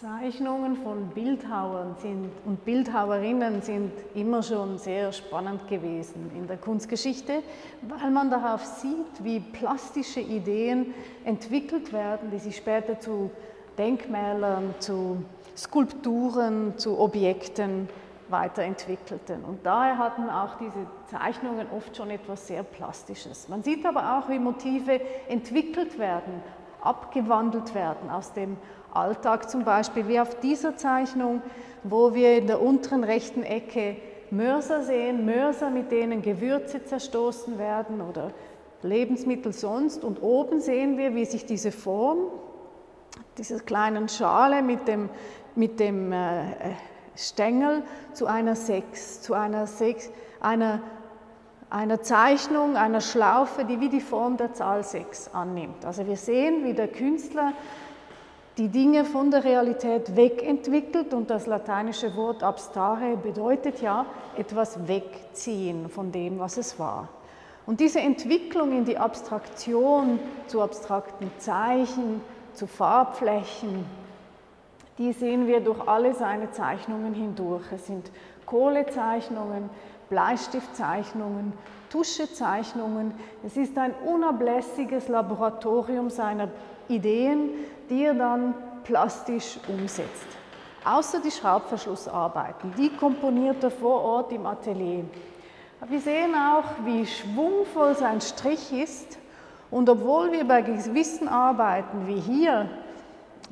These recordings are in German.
Zeichnungen von Bildhauern und Bildhauerinnen sind immer schon sehr spannend gewesen in der Kunstgeschichte, weil man darauf sieht, wie plastische Ideen entwickelt werden, die sich später zu Denkmälern, zu Skulpturen, zu Objekten weiterentwickelten. Und daher hatten auch diese Zeichnungen oft schon etwas sehr Plastisches. Man sieht aber auch, wie Motive entwickelt werden, abgewandelt werden aus dem Alltag, zum Beispiel wie auf dieser Zeichnung, wo wir in der unteren rechten Ecke Mörser sehen, Mörser, mit denen Gewürze zerstoßen werden oder Lebensmittel sonst. Und oben sehen wir, wie sich diese Form dieser kleinen Schale mit dem Stängel zu einer Zeichnung, einer Schlaufe, die wie die Form der Zahl 6 annimmt. Also wir sehen, wie der Künstler die Dinge von der Realität wegentwickelt, und das lateinische Wort abstrahre bedeutet ja etwas wegziehen von dem, was es war. Und diese Entwicklung in die Abstraktion, zu abstrakten Zeichen, zu Farbflächen, die sehen wir durch alle seine Zeichnungen hindurch. Es sind Kohlezeichnungen, Bleistiftzeichnungen, Tuschezeichnungen. Es ist ein unablässiges Laboratorium seiner Ideen, die er dann plastisch umsetzt. Außer die Schraubverschlussarbeiten, die komponiert er vor Ort im Atelier. Wir sehen auch, wie schwungvoll sein Strich ist, und obwohl wir bei gewissen Arbeiten wie hier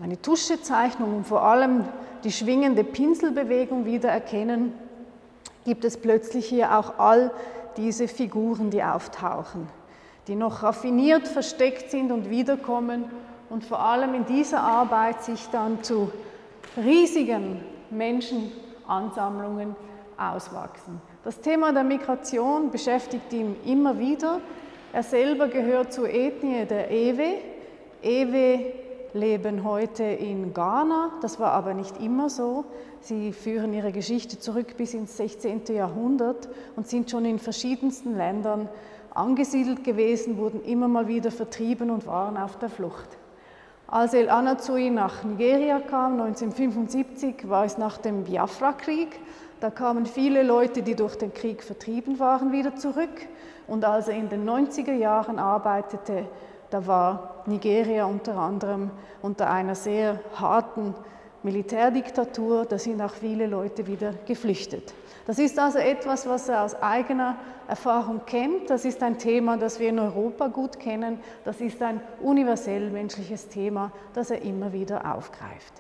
eine Tuschezeichnung und vor allem die schwingende Pinselbewegung wiedererkennen, gibt es plötzlich hier auch all diese Figuren, die auftauchen, die noch raffiniert versteckt sind und wiederkommen und vor allem in dieser Arbeit sich dann zu riesigen Menschenansammlungen auswachsen. Das Thema der Migration beschäftigt ihn immer wieder. Er selber gehört zur Ethnie der Ewe. Ewe leben heute in Ghana, das war aber nicht immer so. Sie führen ihre Geschichte zurück bis ins 16. Jahrhundert und sind schon in verschiedensten Ländern angesiedelt gewesen, wurden immer mal wieder vertrieben und waren auf der Flucht. Als El Anatsui nach Nigeria kam, 1975, war es nach dem Biafra-Krieg. Da kamen viele Leute, die durch den Krieg vertrieben waren, wieder zurück. Und als er in den 90er Jahren arbeitete, da war Nigeria unter anderem unter einer sehr harten Militärdiktatur, da sind auch viele Leute wieder geflüchtet. Das ist also etwas, was er aus eigener Erfahrung kennt. Das ist ein Thema, das wir in Europa gut kennen. Das ist ein universell menschliches Thema, das er immer wieder aufgreift.